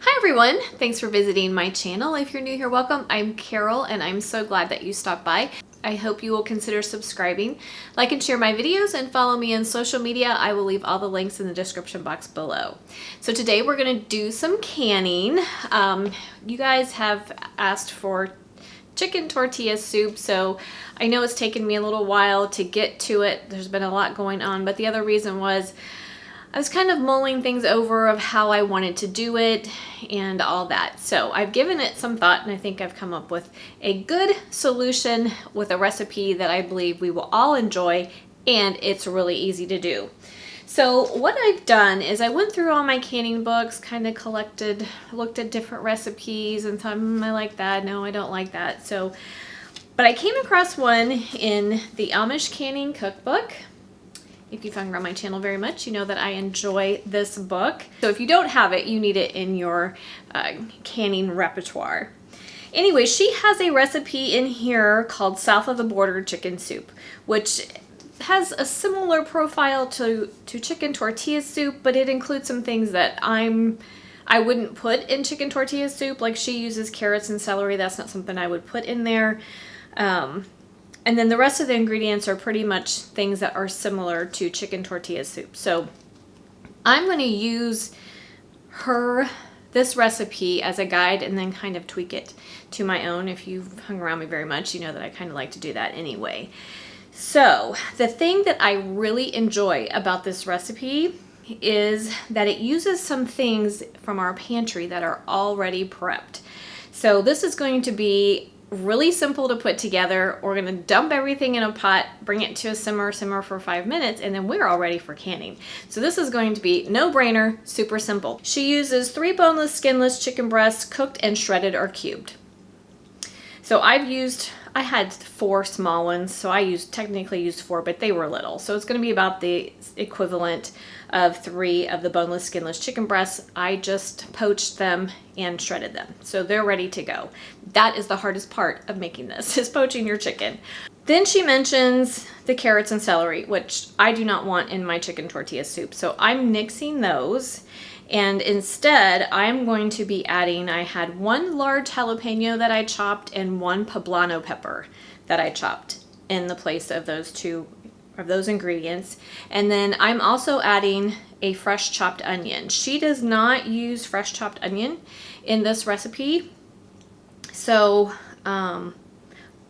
Hi everyone, thanks for visiting my channel. If you're new here, welcome. I'm Carol and I'm so glad that you stopped by. I hope you will consider subscribing, like and share my videos, and follow me on social media. I will leave all the links in the description box below. So today we're going to do some canning. You guys have asked for chicken tortilla soup, so I know it's taken me a little while to get to it. There's been a lot going on, but the other reason was I was kind of mulling things over of how I wanted to do it and all that. So I've given it some thought, and I think I've come up with a good solution with a recipe that I believe we will all enjoy, and it's really easy to do. So what I've done is I went through all my canning books, kind of collected, looked at different recipes and thought, I like that, no, I don't like that. But I came across one in the Amish Canning Cookbook. If you've hung around my channel very much, you know that I enjoy this book. So if you don't have it, you need it in your canning repertoire. Anyway, she has a recipe in here called South of the Border Chicken Soup, which has a similar profile to chicken tortilla soup, but it includes some things that I wouldn't put in chicken tortilla soup. Like, she uses carrots and celery. That's not something I would put in there. And then the rest of the ingredients are pretty much things that are similar to chicken tortilla soup. So I'm going to use this recipe as a guide and then kind of tweak it to my own. If you've hung around me very much, you know that I kind of like to do that anyway. So the thing that I really enjoy about this recipe is that it uses some things from our pantry that are already prepped. So this is going to be really simple to put together. We're going to dump everything in a pot, bring it to a simmer for 5 minutes, and then we're all ready for canning. So this is going to be no-brainer, super simple. She uses 3 boneless, skinless chicken breasts, cooked and shredded or cubed. So I had 4 small ones, so I technically used 4, but they were little. So it's going to be about the equivalent of 3 of the boneless, skinless chicken breasts. I just poached them and shredded them. So they're ready to go. That is the hardest part of making this, is poaching your chicken. Then she mentions the carrots and celery, which I do not want in my chicken tortilla soup. So I'm nixing those. And instead, I'm going to be adding, I had 1 large jalapeno that I chopped and 1 poblano pepper that I chopped in the place of those ingredients. And then I'm also adding a fresh chopped onion. She does not use fresh chopped onion in this recipe, so I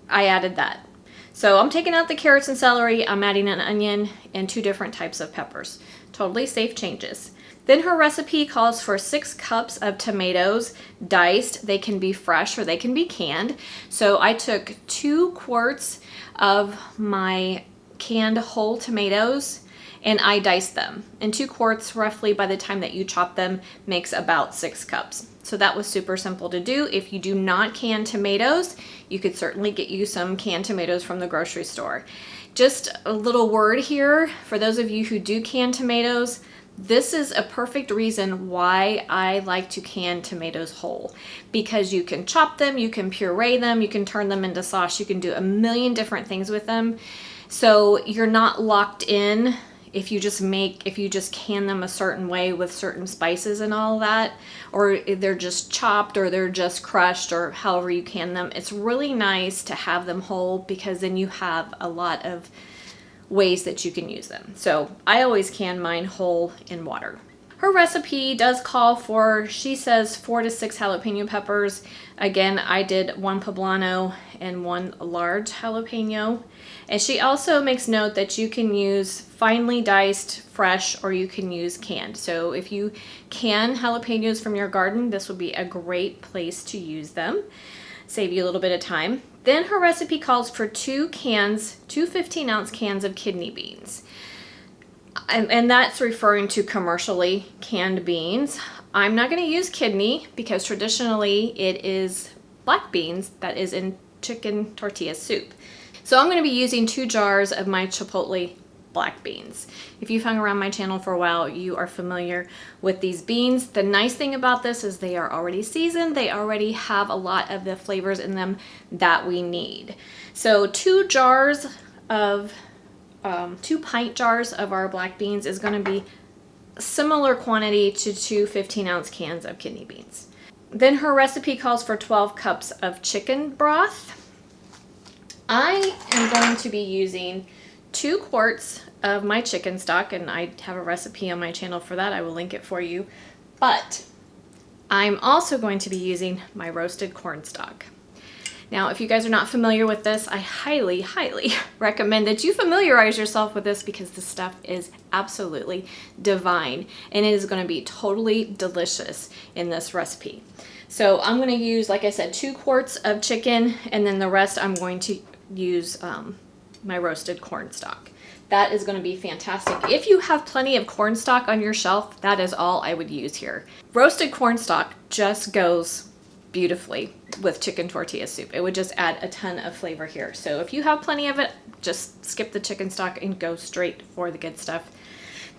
added that. So I'm taking out the carrots and celery, I'm adding an onion and 2 different types of peppers. Totally safe changes. Then her recipe calls for 6 cups of tomatoes, diced. They can be fresh or they can be canned. So I took 2 quarts of my canned whole tomatoes and I diced them. And 2 quarts, roughly, by the time that you chop them, makes about 6 cups. So that was super simple to do. If you do not can tomatoes, you could certainly get you some canned tomatoes from the grocery store. Just a little word here for those of you who do can tomatoes. This is a perfect reason why I like to can tomatoes whole, because you can chop them, you can puree them, you can turn them into sauce, you can do a million different things with them. So you're not locked in if you just can them a certain way with certain spices and all that, or they're just chopped or they're just crushed or however you can them. It's really nice to have them whole because then you have a lot of ways that you can use them. So I always can mine whole in water. Her recipe does call for, she says, 4 to 6 jalapeno peppers. Again, I did 1 poblano and 1 large jalapeno. And she also makes note that you can use finely diced, fresh, or you can use canned. So if you can jalapenos from your garden, this would be a great place to use them. Save you a little bit of time. Then her recipe calls for 2 15-ounce cans of kidney beans. And that's referring to commercially canned beans. I'm not going to use kidney because traditionally it is black beans that is in chicken tortilla soup. So I'm going to be using 2 jars of my Chipotle Black Beans. If you've hung around my channel for a while, you are familiar with these beans. The nice thing about this is they are already seasoned. They already have a lot of the flavors in them that we need. So 2 pint jars of our black beans is going to be similar quantity to 2 15-ounce cans of kidney beans. Then her recipe calls for 12 cups of chicken broth. I am going to be using 2 quarts of my chicken stock, and I have a recipe on my channel for that. I will link it for you. But I'm also going to be using my roasted corn stock. Now, if you guys are not familiar with this, I highly, highly recommend that you familiarize yourself with this because this stuff is absolutely divine and it is going to be totally delicious in this recipe. So I'm going to use, like I said, 2 quarts of chicken, and then the rest I'm going to use my roasted corn stock. That is going to be fantastic. If you have plenty of corn stock on your shelf, that is all I would use here. Roasted corn stock just goes beautifully with chicken tortilla soup. It would just add a ton of flavor here. So if you have plenty of it, just skip the chicken stock and go straight for the good stuff.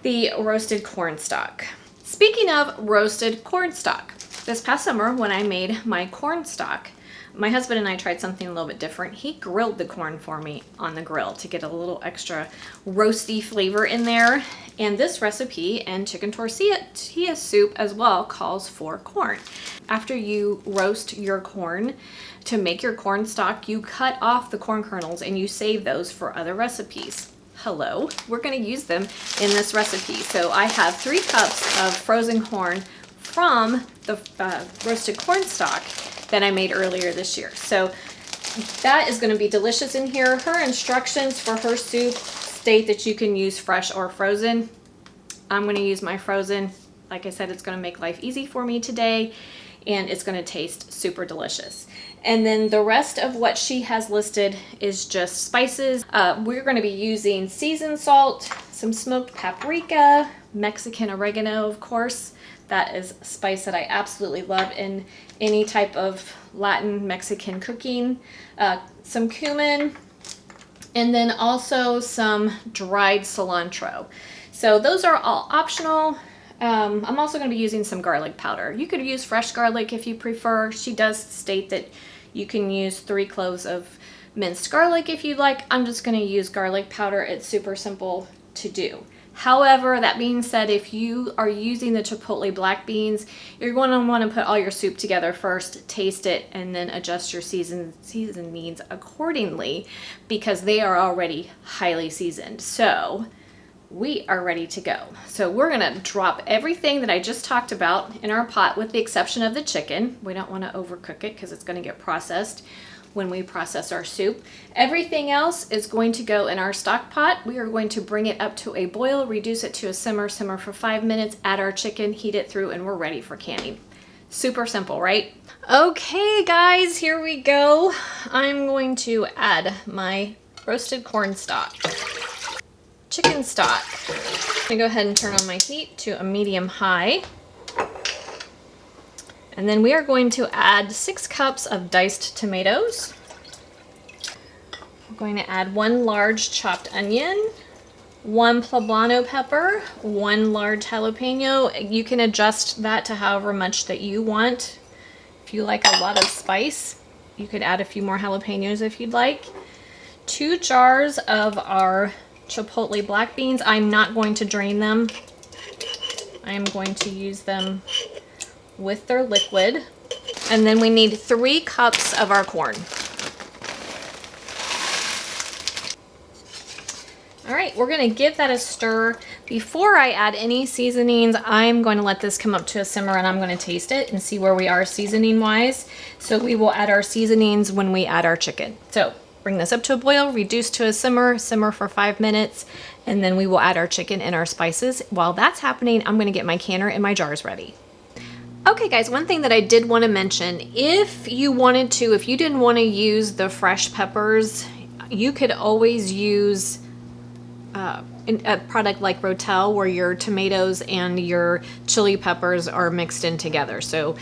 The roasted corn stock. Speaking of roasted corn stock, this past summer when I made my corn stock, my husband and I tried something a little bit different. He grilled the corn for me on the grill to get a little extra roasty flavor in there. And this recipe and chicken tortilla soup as well calls for corn. After you roast your corn to make your corn stock, you cut off the corn kernels and you save those for other recipes. Hello, we're going to use them in this recipe. So I have 3 cups of frozen corn from the roasted corn stock that I made earlier this year. So that is going to be delicious in here. Her instructions for her soup state that you can use fresh or frozen. I'm going to use my frozen. Like I said, it's going to make life easy for me today, and it's going to taste super delicious. And then the rest of what she has listed is just spices. We're going to be using seasoned salt, some smoked paprika, Mexican oregano, of course. That is a spice that I absolutely love in any type of Latin Mexican cooking. Some cumin, and then also some dried cilantro. So those are all optional. I'm also going to be using some garlic powder. You could use fresh garlic if you prefer. She does state that you can use 3 cloves of minced garlic if you'd like. I'm just going to use garlic powder. It's super simple to do. However, that being said, if you are using the Chipotle Black Beans, you're going to want to put all your soup together first, taste it, and then adjust your seasonings accordingly because they are already highly seasoned. So we are ready to go. So we're going to drop everything that I just talked about in our pot with the exception of the chicken. We don't want to overcook it because it's going to get processed when we process our soup. Everything else is going to go in our stock pot. We are going to bring it up to a boil, reduce it to a simmer for 5 minutes, add our chicken, heat it through, and we're ready for canning. Super simple, right? Okay, guys, here we go. I'm going to add my roasted corn stock. Chicken stock. I'm gonna go ahead and turn on my heat to a medium-high. And then we are going to add 6 cups of diced tomatoes. I'm going to add 1 large chopped onion, 1 poblano pepper, 1 large jalapeno. You can adjust that to however much that you want. If you like a lot of spice, you could add a few more jalapenos if you'd like. 2 jars of our Chipotle Black Beans. I'm not going to drain them. I am going to use them with their liquid. And then we need 3 cups of our corn. All right, we're gonna give that a stir. Before I add any seasonings, I'm going to let this come up to a simmer and I'm gonna taste it and see where we are seasoning wise. So we will add our seasonings when we add our chicken. So bring this up to a boil, reduce to a simmer for 5 minutes, and then we will add our chicken and our spices. While that's happening, I'm gonna get my canner and my jars ready. Okay guys, one thing that I did want to mention, if you didn't want to use the fresh peppers, you could always use a product like Rotel where your tomatoes and your chili peppers are mixed in together. So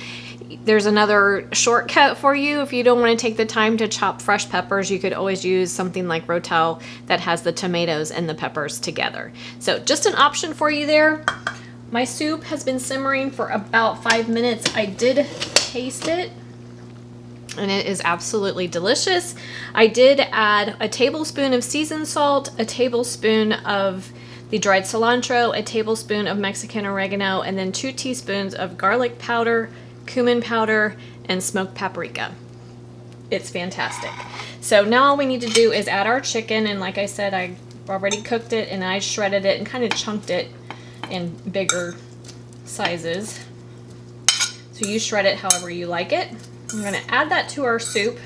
there's another shortcut for you. If you don't want to take the time to chop fresh peppers, you could always use something like Rotel that has the tomatoes and the peppers together. So just an option for you there. My soup has been simmering for about 5 minutes. I did taste it and it is absolutely delicious. I did add a tablespoon of seasoned salt, a tablespoon of the dried cilantro, a tablespoon of Mexican oregano, and then 2 teaspoons of garlic powder, cumin powder, and smoked paprika. It's fantastic. So now all we need to do is add our chicken, and like I said, I already cooked it and I shredded it and kind of chunked it in bigger sizes. So you shred it however you like it. I'm going to add that to our soup,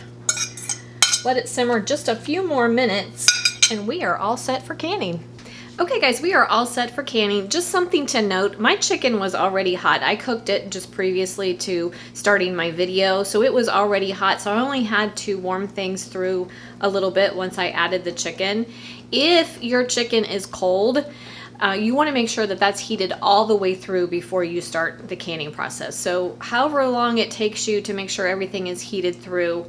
let it simmer just a few more minutes, and we are all set for canning. Okay guys, we are all set for canning. Just something to note, my chicken was already hot. I cooked it just previously to starting my video, so it was already hot, so I only had to warm things through a little bit once I added the chicken. If your chicken is cold, you want to make sure that that's heated all the way through before you start the canning process. So however long it takes you to make sure everything is heated through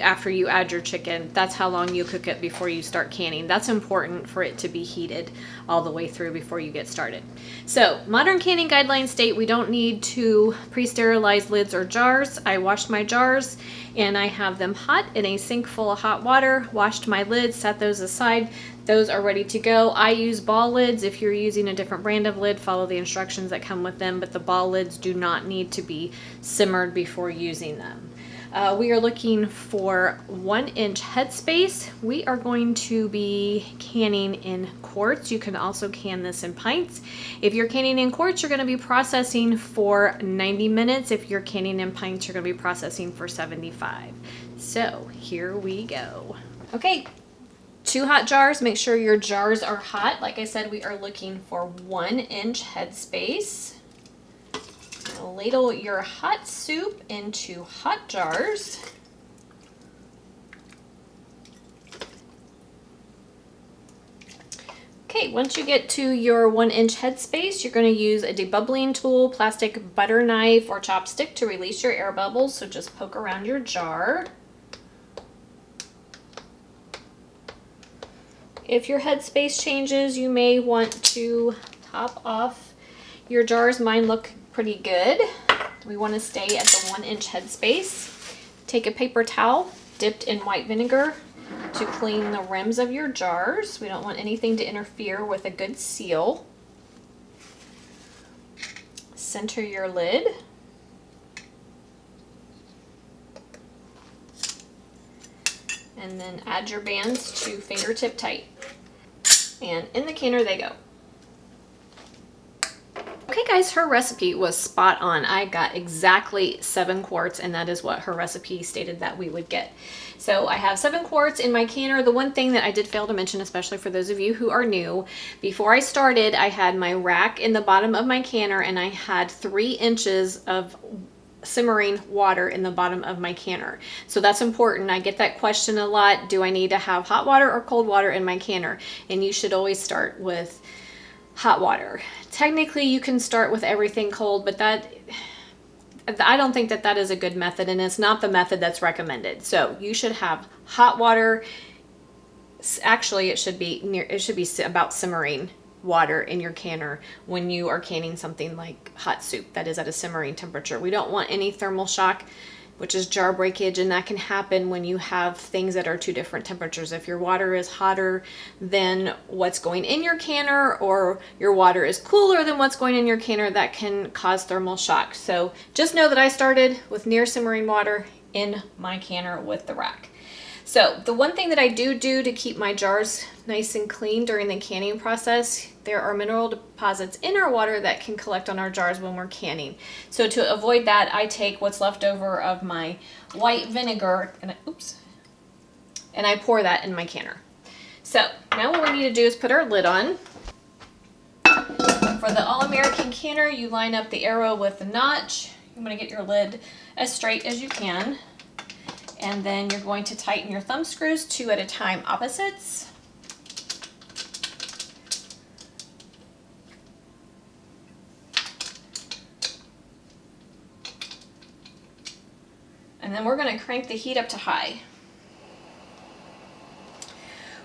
after you add your chicken, that's how long you cook it before you start canning. That's important for it to be heated all the way through before you get started. So modern canning guidelines state we don't need to pre-sterilize lids or jars. I washed my jars and I have them hot in a sink full of hot water, washed my lids, set those aside. Those are ready to go. I use ball lids. If you're using a different brand of lid, follow the instructions that come with them, but the ball lids do not need to be simmered before using them. We are looking for 1-inch headspace. We are going to be canning in quarts. You can also can this in pints. If you're canning in quarts, you're going to be processing for 90 minutes. If you're canning in pints, you're going to be processing for 75. So here we go. Okay, 2 hot jars. Make sure your jars are hot. Like I said, we are looking for 1-inch headspace. Ladle your hot soup into hot jars. Okay, once you get to your 1-inch headspace, you're going to use a debubbling tool, plastic butter knife, or chopstick to release your air bubbles. So just poke around your jar. If your headspace changes, you may want to top off your jars. Mine look pretty good. We want to stay at the 1-inch headspace. Take a paper towel dipped in white vinegar to clean the rims of your jars. We don't want anything to interfere with a good seal. Center your lid. And then add your bands to fingertip tight. And in the canner they go. Okay guys, her recipe was spot on. I got exactly 7 quarts, and that is what her recipe stated that we would get. So I have 7 quarts in my canner. The one thing that I did fail to mention, especially for those of you who are new, before I started, I had my rack in the bottom of my canner and I had 3 inches of simmering water in the bottom of my canner. So that's important. I get that question a lot. Do I need to have hot water or cold water in my canner? And you should always start with hot water. Technically you can start with everything cold, but I don't think that that is a good method, and it's not the method that's recommended. So you should have hot water. Actually, it should be about simmering water in your canner when you are canning something like hot soup that is at a simmering temperature. We don't want any thermal shock, which is jar breakage, and that can happen when you have things that are 2 different temperatures. If your water is hotter than what's going in your canner, or your water is cooler than what's going in your canner, that can cause thermal shock. So just know that I started with near simmering water in my canner with the rack. So the one thing that I do to keep my jars nice and clean during the canning process, there are mineral deposits in our water that can collect on our jars when we're canning. So to avoid that, I take what's left over of my white vinegar and I pour that in my canner. So now what we need to do is put our lid on. For the All-American canner, you line up the arrow with the notch. You want to get your lid as straight as you can. And then you're going to tighten your thumb screws 2 at a time, opposites. And then we're going to crank the heat up to high.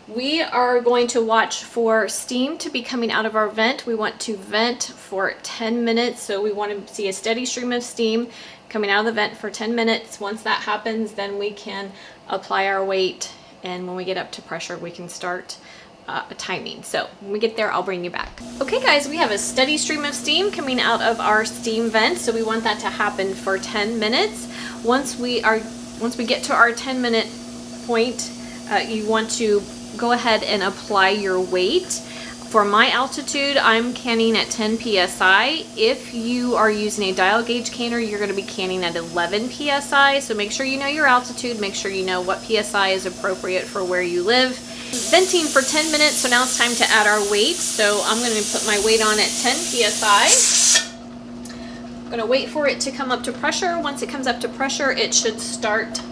We are going to watch for steam to be coming out of our vent. We want to vent for 10 minutes, so we want to see a steady stream of steam coming out of the vent for 10 minutes. Once that happens, then we can apply our weight, and when we get up to pressure, we can start timing. So when we get there, I'll bring you back. Okay guys, we have a steady stream of steam coming out of our steam vent. So we want that to happen for 10 minutes. Once we get to our 10-minute point, you want to go ahead and apply your weight. For my altitude, I'm canning at 10 psi. If you are using a dial gauge canner, you're going to be canning at 11 psi. So make sure you know your altitude, make sure you know what psi is appropriate for where you live. Venting for 10 minutes, so now it's time to add our weight. So I'm going to put my weight on at 10 psi. I'm going to wait for it to come up to pressure. Once it comes up to pressure, it should start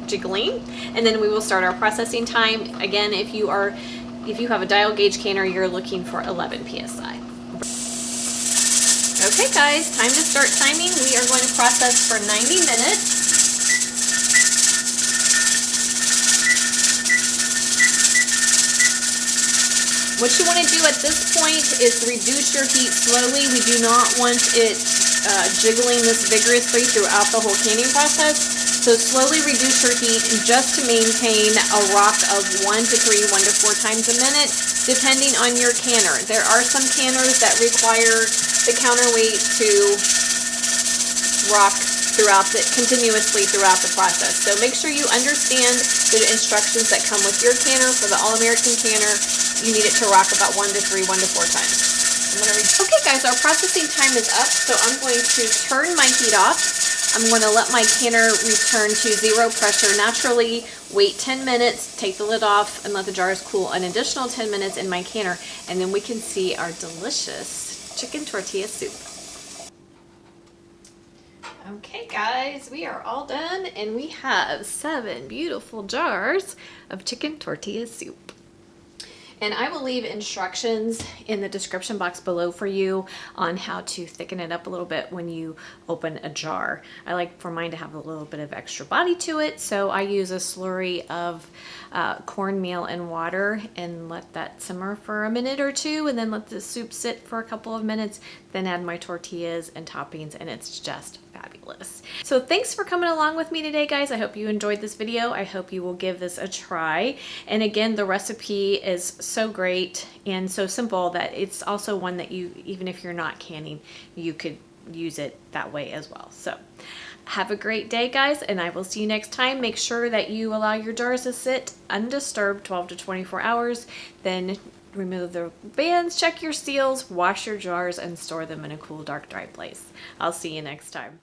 jiggling, and then we will start our processing time. Again, if you have a dial gauge canner, you're looking for 11 psi. Okay guys, time to start timing. We are going to process for 90 minutes. What you want to do at this point is reduce your heat slowly. We do not want it jiggling this vigorously throughout the whole canning process. So slowly reduce your heat just to maintain a rock of 1 to 3, 1 to 4 times a minute, depending on your canner. There are some canners that require the counterweight to rock continuously throughout the process. So make sure you understand the instructions that come with your canner. For the All-American canner, you need it to rock about 1 to 3, 1 to 4 times. Okay guys, our processing time is up, so I'm going to turn my heat off. I'm going to let my canner return to 0 pressure naturally, wait 10 minutes, take the lid off, and let the jars cool an additional 10 minutes in my canner, and then we can see our delicious chicken tortilla soup. Okay guys, we are all done, and we have 7 beautiful jars of chicken tortilla soup. And I will leave instructions in the description box below for you on how to thicken it up a little bit when you open a jar. I like for mine to have a little bit of extra body to it, so I use a slurry of cornmeal and water and let that simmer for a minute or two, and then let the soup sit for a couple of minutes, then add my tortillas and toppings, and it's just fabulous. So thanks for coming along with me today, guys. I hope you enjoyed this video. I hope you will give this a try. And again, the recipe is so great and so simple that it's also one that you, even if you're not canning, you could use it that way as well. So have a great day, guys, and I will see you next time. Make sure that you allow your jars to sit undisturbed 12 to 24 hours. Then remove the bands, check your seals, wash your jars, and store them in a cool, dark, dry place. I'll see you next time.